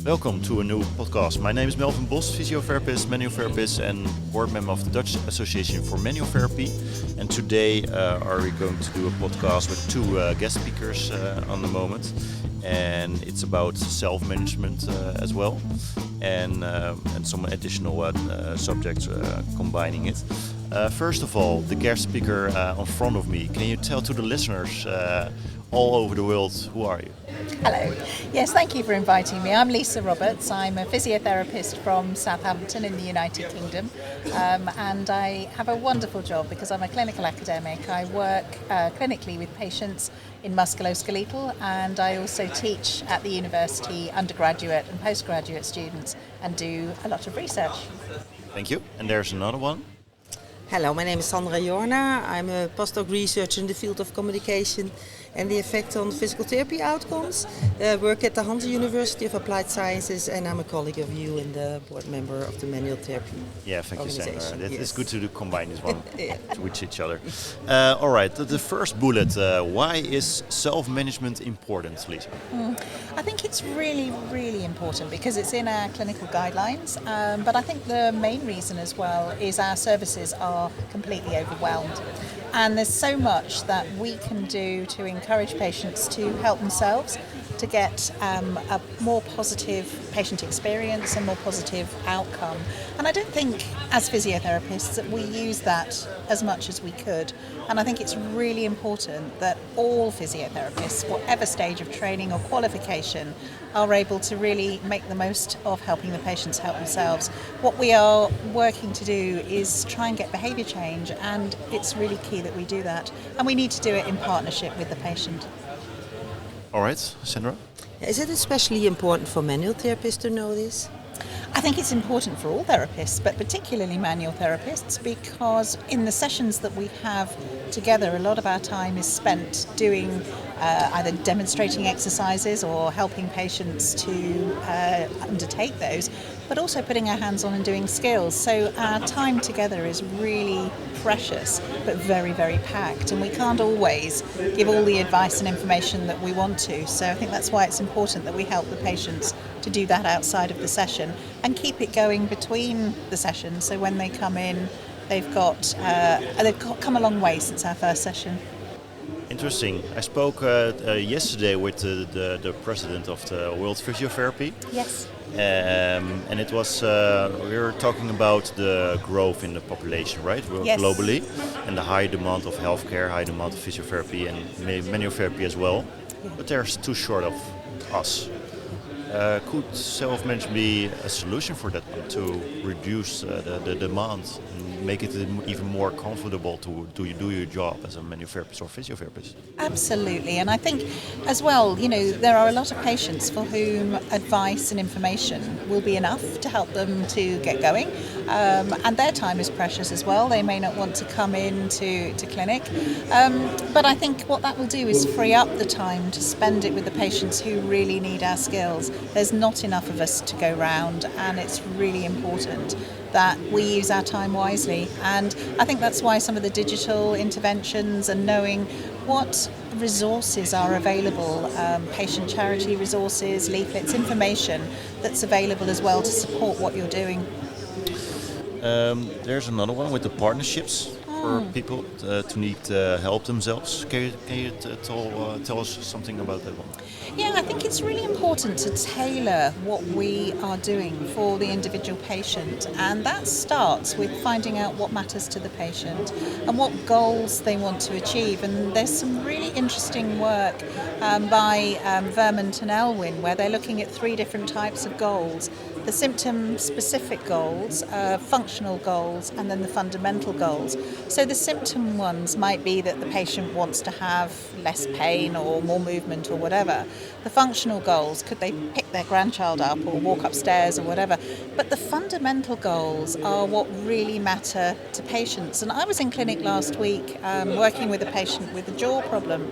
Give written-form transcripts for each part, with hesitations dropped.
Welcome to a new podcast. My name is Melvin Bos, physiotherapist, manual therapist and board member of the Dutch Association for Manual Therapy. And today are we going to do a podcast with two guest speakers on the moment. And it's about self-management as well, and some additional subjects combining it. First of all, the guest speaker in front of me, can you tell to the listeners all over the world, who are you? Hello. Yes, thank you for inviting me. I'm Lisa Roberts. I'm a physiotherapist from Southampton in the United Kingdom, and I have a wonderful job because I'm a clinical academic. I work clinically with patients in musculoskeletal, and I also teach at the university undergraduate and postgraduate students and do a lot of research. Thank you. And there's another one. Hello, my name is Sandra Jorna. I'm a postdoc researcher in the field of communication and the effect on physical therapy outcomes. Work at the Hanze University of Applied Sciences, and I'm a colleague of you and the board member of the manual therapy. Yeah, thank you, Sandra. Yes. It's good to combine this one with each other. All right, the first bullet, why is self-management important, Lisa? I think it's really, really important because it's in our clinical guidelines, but I think the main reason as well is our services are completely overwhelmed. And there's so much that we can do to encourage patients to help themselves to get a more positive patient experience and more positive outcome. And I don't think as physiotherapists that we use that as much as we could. And I think it's really important that all physiotherapists, whatever stage of training or qualification, are able to really make the most of helping the patients help themselves. What we are working to do is try and get behaviour change, and it's really key that we do that. And we need to do it in partnership with the patient. All right, Sandra? Is it especially important for manual therapists to know this? I think it's important for all therapists, but particularly manual therapists, because in the sessions that we have together, a lot of our time is spent doing either demonstrating exercises or helping patients to undertake those, but also putting our hands on and doing skills. So our time together is really precious, but very, very packed, and we can't always give all the advice and information that we want to. So I think that's why it's important that we help the patients to do that outside of the session and keep it going between the sessions. So when they come in, they've come a long way since our first session. Interesting. I spoke yesterday with the president of the World Physiotherapy. Yes. And it was, we were talking about the growth in the population, right? Yes. Globally, and the high demand of healthcare, high demand of physiotherapy and manual therapy as well. Yeah. But there's too short of us. Could self-management be a solution for that one, to reduce the demand and make it even more comfortable to do your job as a manual therapist or physiotherapist? Absolutely, and I think as well, there are a lot of patients for whom advice and information will be enough to help them to get going, and their time is precious as well. They may not want to come in to clinic, but I think what that will do is free up the time to spend it with the patients who really need our skills. There's not enough of us to go round, and it's really important that we use our time wisely. And I think that's why some of the digital interventions and knowing what resources are available, patient charity resources, leaflets, information that's available as well to support what you're doing. There's another one with the partnerships for people to need help themselves. Can you tell us something about that one? Yeah, I think it's really important to tailor what we are doing for the individual patient, and that starts with finding out what matters to the patient and what goals they want to achieve. And there's some really interesting work by Vermont and Elwin where they're looking at 3 different types of goals: the symptom-specific goals, functional goals, and then the fundamental goals. So the symptom ones might be that the patient wants to have less pain or more movement or whatever. The functional goals, could they pick their grandchild up or walk upstairs or whatever. But the fundamental goals are what really matter to patients. And I was in clinic last week working with a patient with a jaw problem.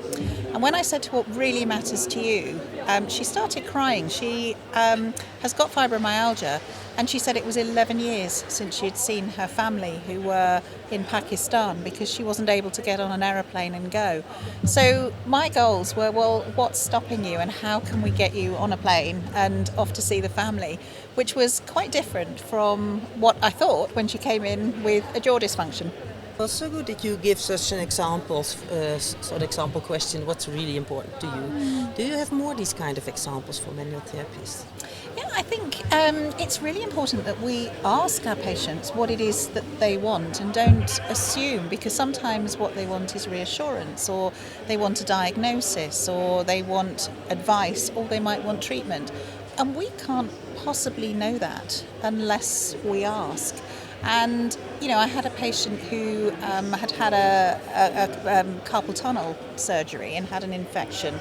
And when I said to her, what really matters to you, she started crying. She has got fibromyalgia fibromyalgia, and she said it was 11 years since she'd seen her family who were in Pakistan because she wasn't able to get on an aeroplane and go. So my goals were, well, what's stopping you and how can we get you on a plane and off to see the family, which was quite different from what I thought when she came in with a jaw dysfunction. Well, so good that you give such an example question, what's really important to you. Do you have more these kind of examples for manual therapists? Yeah, I think it's really important that we ask our patients what it is that they want and don't assume, because sometimes what they want is reassurance, or they want a diagnosis, or they want advice, or they might want treatment. And we can't possibly know that unless we ask. And, you know, I had a patient who had a carpal tunnel surgery and had an infection.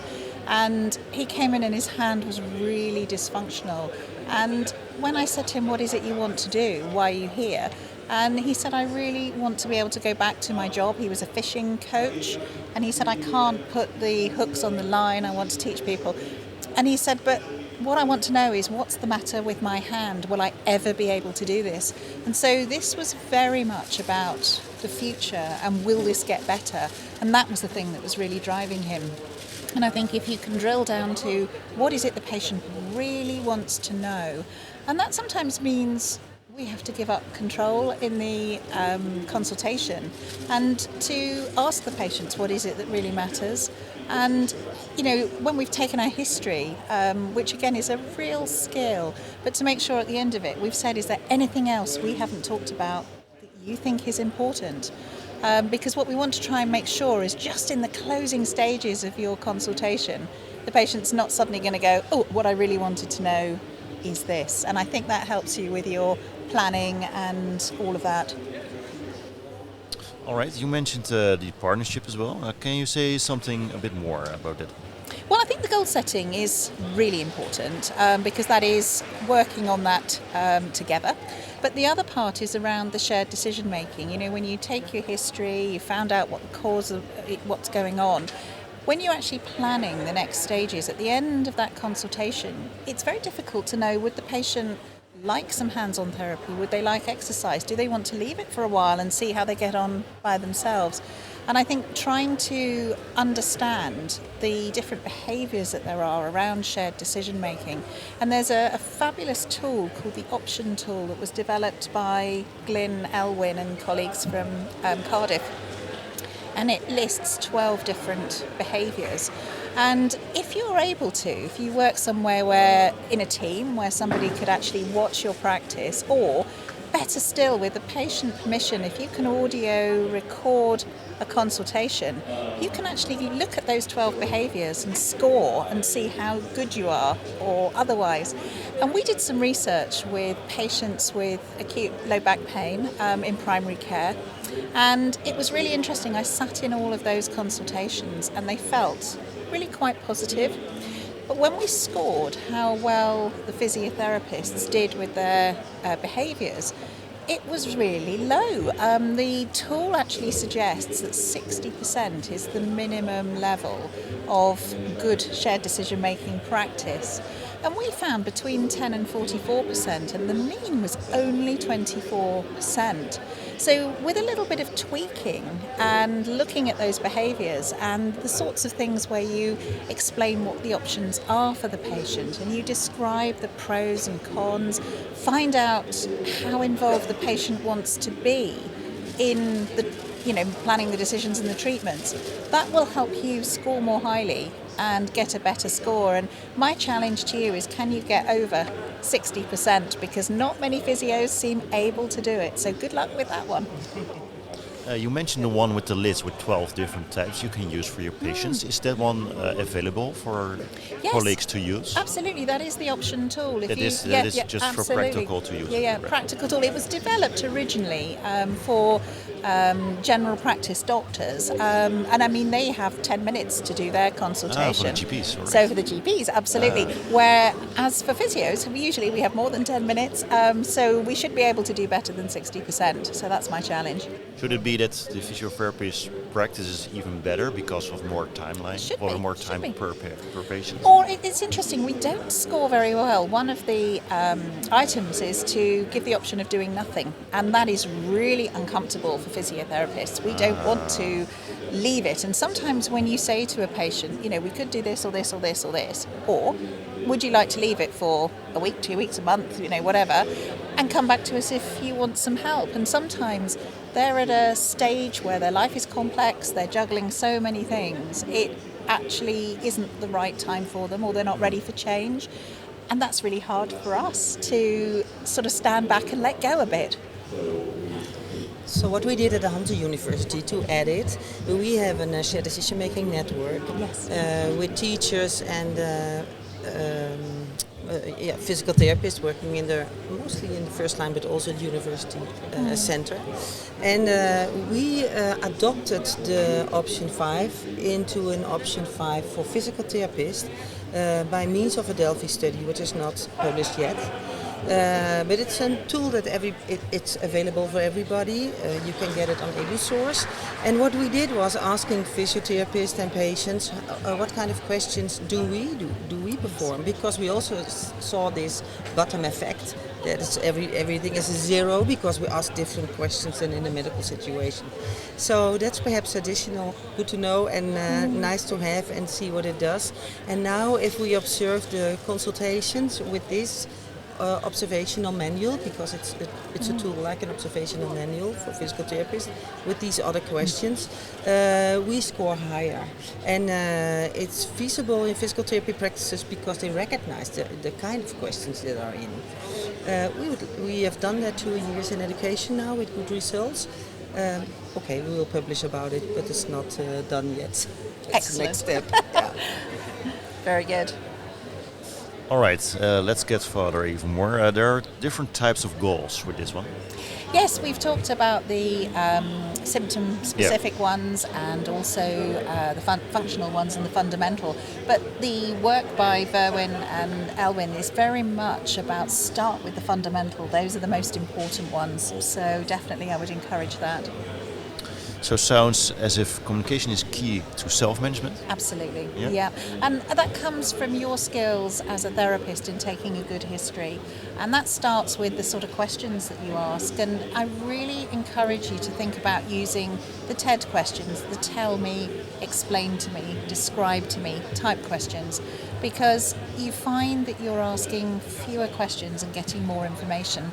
And he came in and his hand was really dysfunctional. And when I said to him, what is it you want to do? Why are you here? And he said, I really want to be able to go back to my job. He was a fishing coach. And he said, I can't put the hooks on the line. I want to teach people. And he said, but what I want to know is what's the matter with my hand? Will I ever be able to do this? And so this was very much about the future and will this get better? And that was the thing that was really driving him. And I think if you can drill down to what is it the patient really wants to know, and that sometimes means we have to give up control in the consultation and to ask the patients what is it that really matters. And, you know, when we've taken our history, which again is a real skill, but to make sure at the end of it, we've said, is there anything else we haven't talked about that you think is important? Because what we want to try and make sure is just in the closing stages of your consultation, the patient's not suddenly going to go, oh, what I really wanted to know is this. And I think that helps you with your planning and all of that. All right, you mentioned the partnership as well. Can you say something a bit more about it? Well, I think the goal setting is really important because that is working on that together. But the other part is around the shared decision making. You know, when you take your history, you found out what the cause of what's going on. When you're actually planning the next stages at the end of that consultation, it's very difficult to know, would the patient like some hands-on therapy? Would they like exercise? Do they want to leave it for a while and see how they get on by themselves? And I think trying to understand the different behaviours that there are around shared decision making. And there's a fabulous tool called the option tool that was developed by Glyn Elwyn and colleagues from Cardiff. And it lists 12 different behaviours. And if you're able to, if you work somewhere where in a team where somebody could actually watch your practice, or better still with the patient permission, if you can audio record a consultation, you can actually look at those 12 behaviours and score and see how good you are or otherwise. And we did some research with patients with acute low back pain in primary care. And it was really interesting. I sat in all of those consultations and they felt really quite positive. But when we scored how well the physiotherapists did with their behaviours, it was really low. The tool actually suggests that 60% is the minimum level of good shared decision-making practice. And we found between 10 and 44%, and the mean was only 24%. So with a little bit of tweaking and looking at those behaviours and the sorts of things where you explain what the options are for the patient and you describe the pros and cons, find out how involved the patient wants to be in the, planning the decisions and the treatments, that will help you score more highly and get a better score. And my challenge to you is, can you get over 60%? Because not many physios seem able to do it. So good luck with that one. You mentioned the one with the list with 12 different types you can use for your patients. Is that one available for colleagues to use? Absolutely, that is the option tool. That is just absolutely. for practical to use. Yeah, practical tool. It was developed originally for general practice doctors, and I mean they have 10 minutes to do their consultation. For the GPs, right. So for the GPs, absolutely. Whereas for physios, usually we have more than 10 minutes, so we should be able to do better than 60%. So that's my challenge. Should it be be that the physiotherapist practice is even better because of more timeline, or more time per patient. Or it's interesting, we don't score very well. One of the items is to give the option of doing nothing, and that is really uncomfortable for physiotherapists. We don't want to leave it, and sometimes when you say to a patient, we could do this or this or this or this, or would you like to leave it for a week, 2 weeks, a month, whatever, and come back to us if you want some help. And sometimes they're at a stage where their life is complex, they're juggling so many things, it actually isn't the right time for them, or they're not ready for change. And that's really hard for us to sort of stand back and let go a bit. So what we did at the Hunter University to add it, we have a shared decision-making network with teachers and physical therapists working mostly in the first line, but also the university center. And we adopted the option 5 into an option 5 for physical therapists by means of a Delphi study, which is not published yet. But it's a tool that it's available for everybody. You can get it on EduSource. And what we did was asking physiotherapists and patients what kind of questions do we perform, because we also saw this bottom effect that is everything is a 0 because we ask different questions than in a medical situation. So that's perhaps additional good to know and nice to have and see what it does. And now if we observe the consultations with this observational manual, because it's a tool like an observational manual for physical therapists with these other questions, we score higher, and it's feasible in physical therapy practices because they recognize the kind of questions that are in. We have done that 2 years in education now with good results. We will publish about it, but it's not done yet. It's the next step. Yeah. Very good. All right, let's get further even more. There are different types of goals with this one. Yes, we've talked about the symptom-specific ones and also the functional ones and the fundamental. But the work by Verwin and Elwin is very much about start with the fundamental. Those are the most important ones. So definitely I would encourage that. So sounds as if communication is key to self-management? Absolutely, yeah. And that comes from your skills as a therapist in taking a good history. And that starts with the sort of questions that you ask. And I really encourage you to think about using the TED questions, the tell me, explain to me, describe to me type questions, because you find that you're asking fewer questions and getting more information.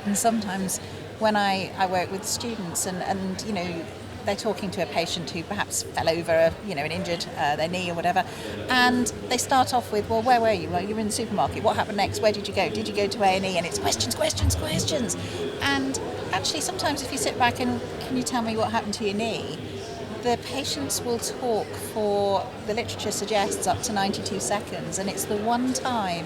And sometimes when I work with students and they're talking to a patient who perhaps fell over, and injured their knee or whatever, and they start off with, well, where were you? Well, you were in the supermarket. What happened next? Where did you go? Did you go to A&E? And it's questions. And actually, sometimes if you sit back and can you tell me what happened to your knee? The patients will talk for, the literature suggests, up to 92 seconds, and it's the one time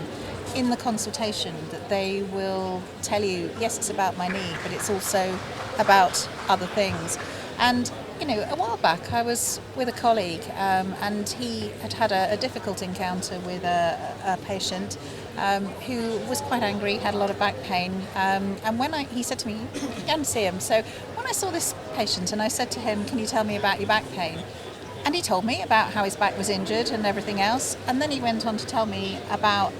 in the consultation that they will tell you, yes, it's about my knee, but it's also about other things. And, a while back I was with a colleague and he had a difficult encounter with a patient who was quite angry, had a lot of back pain. And when he said to me, you can see him. So when I saw this patient and I said to him, can you tell me about your back pain? And he told me about how his back was injured and everything else. And then he went on to tell me about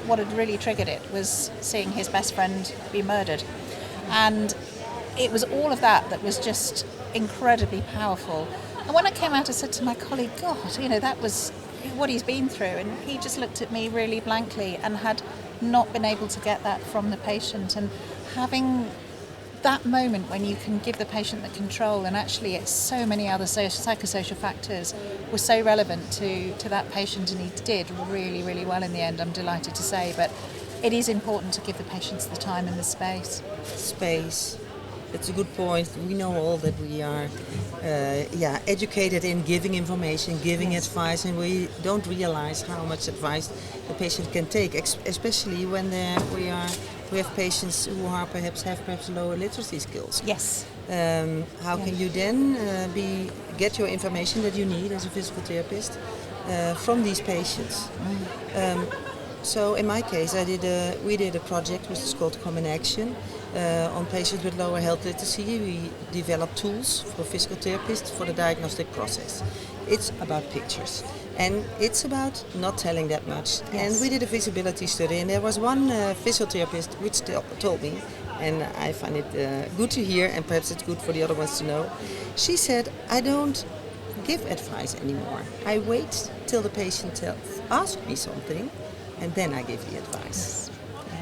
what had really triggered it was seeing his best friend be murdered. And it was all of that was just incredibly powerful. And when I came out, I said to my colleague, God, that was what he's been through. And he just looked at me really blankly and had not been able to get that from the patient. And having that moment when you can give the patient the control, and actually it's so many other psychosocial factors were so relevant to that patient, and he did really, really well in the end, I'm delighted to say. But it is important to give the patients the time and the space. That's a good point. We know all that we are educated in giving information, giving advice, and we don't realize how much advice the patient can take, especially when we have patients who have perhaps lower literacy skills. Yes. How can you then get your information that you need as a physical therapist from these patients? So in my case, we did a project which is called Common Action, on patients with lower health literacy. We develop tools for physical therapists for the diagnostic process. It's about pictures. And it's about not telling that much. Yes. And we did a feasibility study, and there was one physiotherapist which told me, and I find it good to hear, and perhaps it's good for the other ones to know. She said, I don't give advice anymore. I wait till the patient asks me something, and then I give the advice.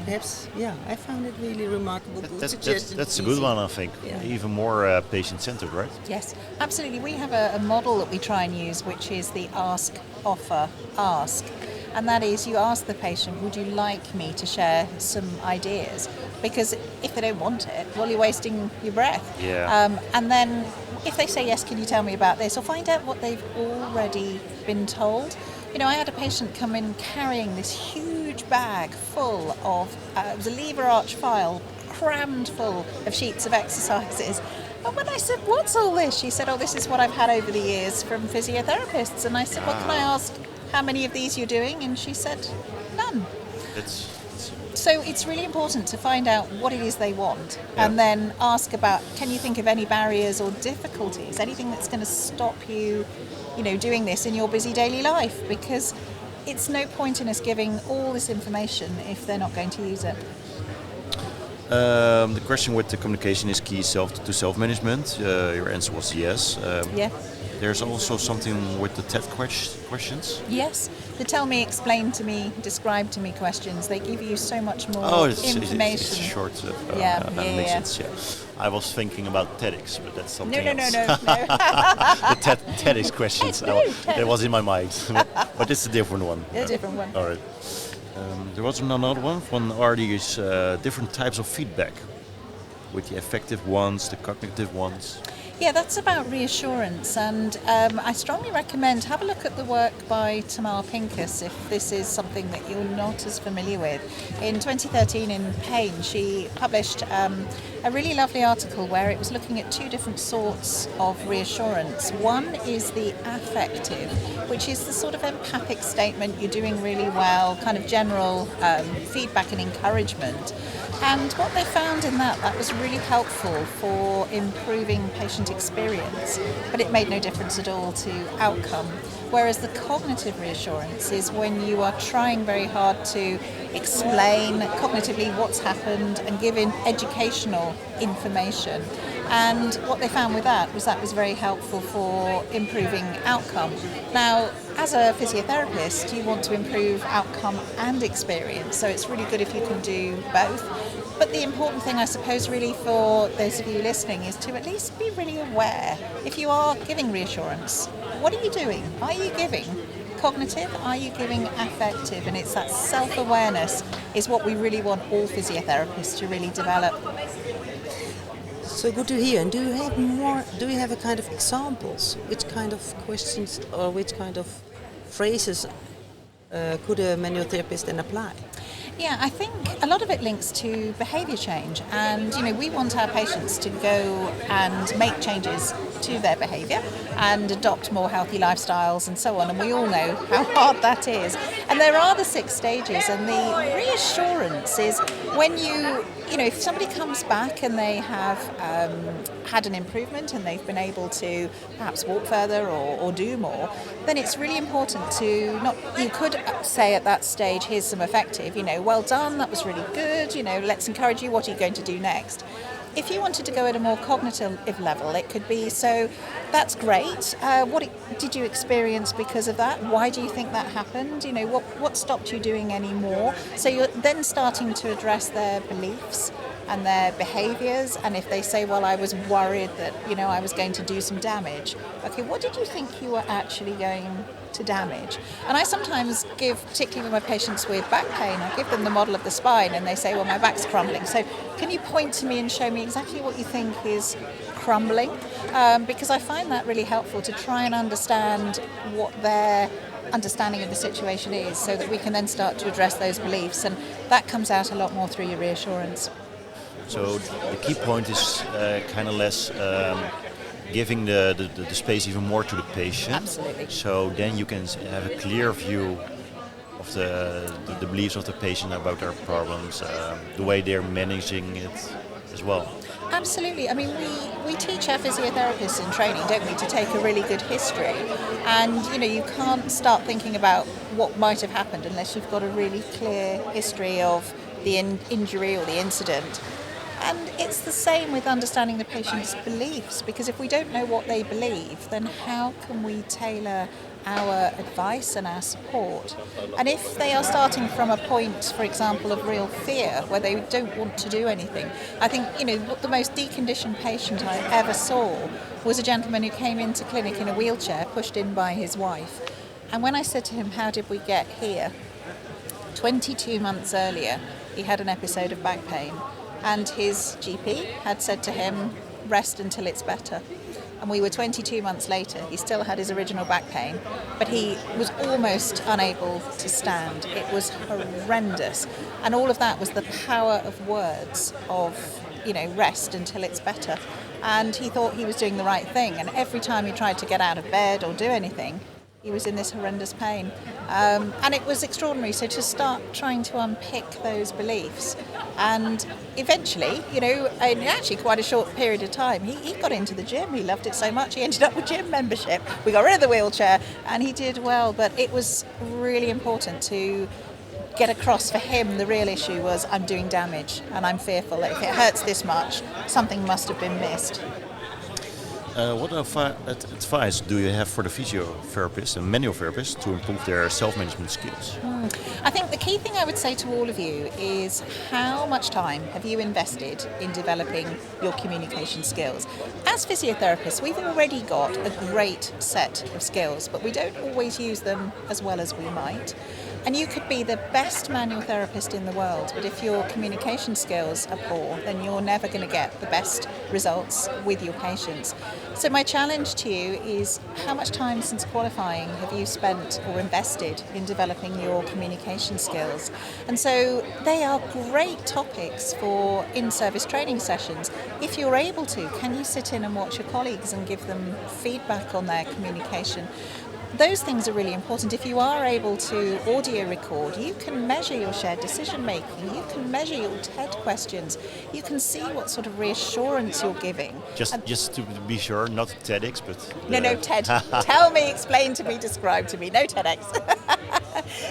Perhaps, I found it really remarkable. That's a good one, I think. Yeah. Even more patient-centered, right? Yes, absolutely. We have a model that we try and use, which is the ask, offer, ask. And that is, you ask the patient, would you like me to share some ideas? Because if they don't want it, well, you're wasting your breath. Yeah. And then if they say, yes, can you tell me about this? Or find out what they've already been told. You know, I had a patient come in carrying this huge bag full of, it was a lever arch file, crammed full of sheets of exercises. And when I said, what's all this? She said, oh, this is what I've had over the years from physiotherapists. And I said, well, can I ask how many of these you're doing? And she said, none. So it's really important to find out what it is they want and then ask about, can you think of any barriers or difficulties, anything that's going to stop you, doing this in your busy daily life? Because it's no point in us giving all this information if they're not going to use it. The question with the communication is key to self-management. Your answer was yes. There's also something with the TED questions. Yes, the tell me, explain to me, describe to me questions. They give you so much more information. It's short. Yes. I was thinking about TEDx, but that's something else. No. The TEDx questions. That was in my mind, but it's a different one. A different one. All right. There was another one from RD's different types of feedback, with the effective ones, the cognitive ones. Yeah, that's about reassurance, and I strongly recommend have a look at the work by Tamar Pincus if this is something that you're not as familiar with. In 2013 in Pain, she published a really lovely article where it was looking at two different sorts of reassurance. One is the affective, which is the sort of empathic statement, you're doing really well, kind of general feedback and encouragement. And what they found in that was really helpful for improving patient experience, but it made no difference at all to outcome. Whereas the cognitive reassurance is when you are trying very hard to explain cognitively what's happened and give educational information. And what they found with that was very helpful for improving outcome. Now, as a physiotherapist, you want to improve outcome and experience, so it's really good if you can do both. But the important thing, I suppose, really for those of you listening is to at least be really aware. If you are giving reassurance, what are you doing? Are you giving cognitive? Are you giving affective? And it's that self-awareness is what we really want all physiotherapists to really develop. So good to hear. And do you have a kind of examples? Which kind of questions or which kind of phrases could a manual therapist then apply? Yeah, I think a lot of it links to behaviour change, and we want our patients to go and make changes to their behaviour and adopt more healthy lifestyles and so on, and we all know how hard that is. And there are the 6 stages, and the reassurance is when if somebody comes back and they have had an improvement and they've been able to perhaps walk further or do more, then it's really important to you could say at that stage, here's some effective, well done, that was really good, let's encourage you, what are you going to do next? If you wanted to go at a more cognitive level, it could be, so that's great, what did you experience because of that? Why do you think that happened? What stopped you doing any more? So you're then starting to address their beliefs and their behaviours, and if they say, well, I was worried that, I was going to do some damage. Okay, what did you think you were actually going to damage? And I sometimes give, particularly with my patients with back pain, I give them the model of the spine and they say, well, my back's crumbling. So can you point to me and show me exactly what you think is crumbling? Because I find that really helpful to try and understand what their understanding of the situation is so that we can then start to address those beliefs, and that comes out a lot more through your reassurance. So the key point is kind of less giving the space even more to the patient. Absolutely. So then you can have a clear view of the beliefs of the patient about their problems, the way they're managing it. as well. Absolutely. I mean, we teach our physiotherapists in training, don't we, to take a really good history. And, you can't start thinking about what might have happened unless you've got a really clear history of the injury or the incident. And it's the same with understanding the patient's beliefs, because if we don't know what they believe, then how can we tailor our advice and our support? And if they are starting from a point, for example, of real fear, where they don't want to do anything, I think, the most deconditioned patient I ever saw was a gentleman who came into clinic in a wheelchair, pushed in by his wife. And when I said to him, how did we get here? 22 months earlier, he had an episode of back pain. And his GP had said to him, rest until it's better. And we were 22 months later. He still had his original back pain, but he was almost unable to stand. It was horrendous. And all of that was the power of words of, rest until it's better. And he thought he was doing the right thing. And every time he tried to get out of bed or do anything, he was in this horrendous pain. And it was extraordinary. So to start trying to unpick those beliefs. And eventually, in actually quite a short period of time, he got into the gym. He loved it so much. He ended up with gym membership. We got rid of the wheelchair and he did well. But it was really important to get across for him. The real issue was, I'm doing damage and I'm fearful that if it hurts this much, something must have been missed. What advice do you have for the physiotherapists and manual therapists to improve their self-management skills? I think the key thing I would say to all of you is, how much time have you invested in developing your communication skills? As physiotherapists, we've already got a great set of skills, but we don't always use them as well as we might. And you could be the best manual therapist in the world, but if your communication skills are poor, then you're never going to get the best results with your patients. So my challenge to you is, how much time since qualifying have you spent or invested in developing your communication skills? And so they are great topics for in-service training sessions. If you're able to, can you sit in and watch your colleagues and give them feedback on their communication? Those things are really important. If you are able to audio record, you can measure your shared decision making, you can measure your TED questions, you can see what sort of reassurance you're giving. Just to be sure, not TEDx, but... No, TED. Tell me, explain to me, describe to me. No TEDx.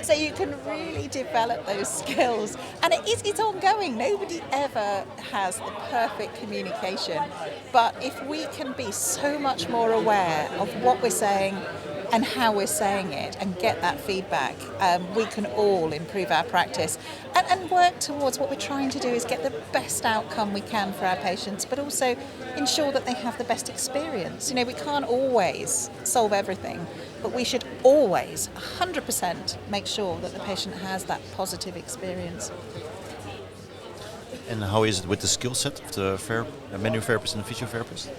So you can really develop those skills. And it's ongoing. Nobody ever has the perfect communication. But if we can be so much more aware of what we're saying and how we're saying it and get that feedback, we can all improve our practice and work towards what we're trying to do is get the best outcome we can for our patients, but also ensure that they have the best experience. We can't always solve everything, but we should always 100% make sure that the patient has that positive experience. And how is it with the skill set of the manual therapist and the physiotherapist?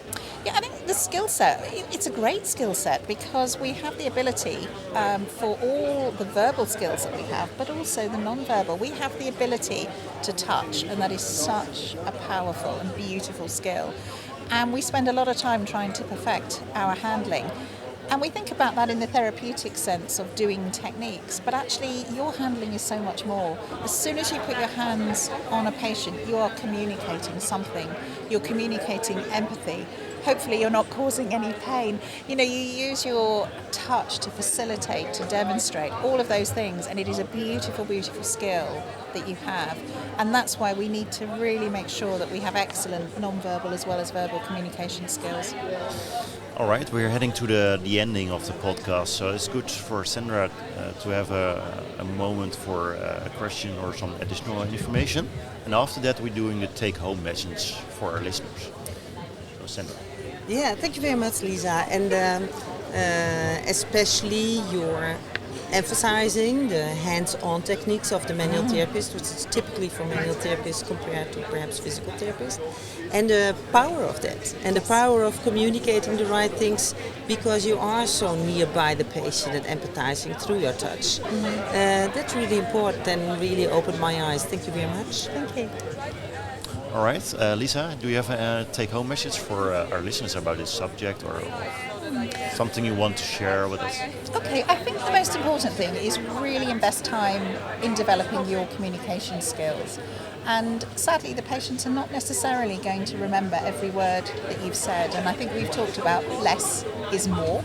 Yeah, I think the skill set, it's a great skill set because we have the ability for all the verbal skills that we have, but also the non-verbal. We have the ability to touch, and that is such a powerful and beautiful skill. And we spend a lot of time trying to perfect our handling. And we think about that in the therapeutic sense of doing techniques, but actually your handling is so much more. As soon as you put your hands on a patient, you are communicating something. You're communicating empathy. Hopefully you're not causing any pain. You use your touch to facilitate, to demonstrate, all of those things, and it is a beautiful, beautiful skill that you have. And that's why we need to really make sure that we have excellent non-verbal as well as verbal communication skills. All right, we're heading to the ending of the podcast, so it's good for Sandra to have a moment for a question or some additional information. And after that, we're doing the take-home message for our listeners. So, Sandra. Yeah, thank you very much, Lisa. And especially your emphasizing the hands-on techniques of the manual therapist, which is typically for manual therapists compared to perhaps physical therapists, and the power of that, and the power of communicating the right things because you are so nearby the patient and empathizing through your touch. That's really important and really opened my eyes. Thank you very much. Thank you. All right, Lisa, do you have a take-home message for our listeners about this subject? Or Something you want to share with us? Okay, I think the most important thing is really invest time in developing your communication skills. And sadly, the patients are not necessarily going to remember every word that you've said. And I think we've talked about less is more.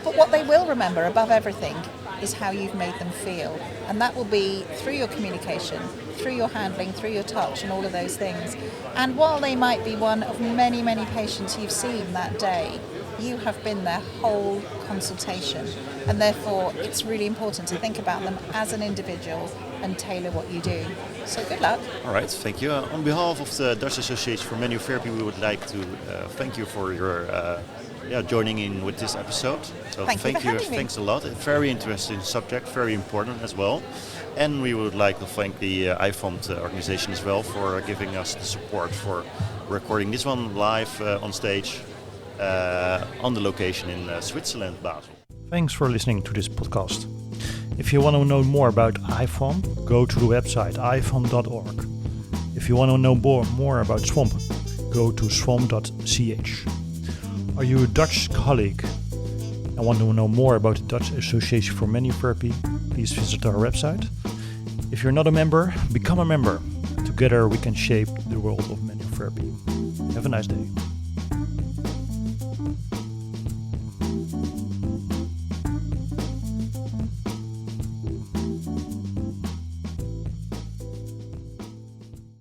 But what they will remember above everything is how you've made them feel. And that will be through your communication, through your handling, through your touch and all of those things. And while they might be one of many, many patients you've seen that day, you have been their whole consultation. And therefore, it's really important to think about them as an individual and tailor what you do. So good luck. All right, thank you. On behalf of the Dutch Association for Manual Therapy, we would like to thank you for your joining in with this episode. So Thank you for having me. Thanks a lot. A very interesting subject, very important as well. And we would like to thank the IFOMPT organization as well for giving us the support for recording this one live on stage on the location in Switzerland, Basel. Thanks for listening to this podcast. If you want to know more about IFOM, go to the website ifom.org. If you want to know more about SVOMP, go to svomp.ch. Are you a Dutch colleague and want to know more about the Dutch Association for Manual Therapy? Please visit our website. If you're not a member, become a member. Together we can shape the world of manual therapy. Have a nice day.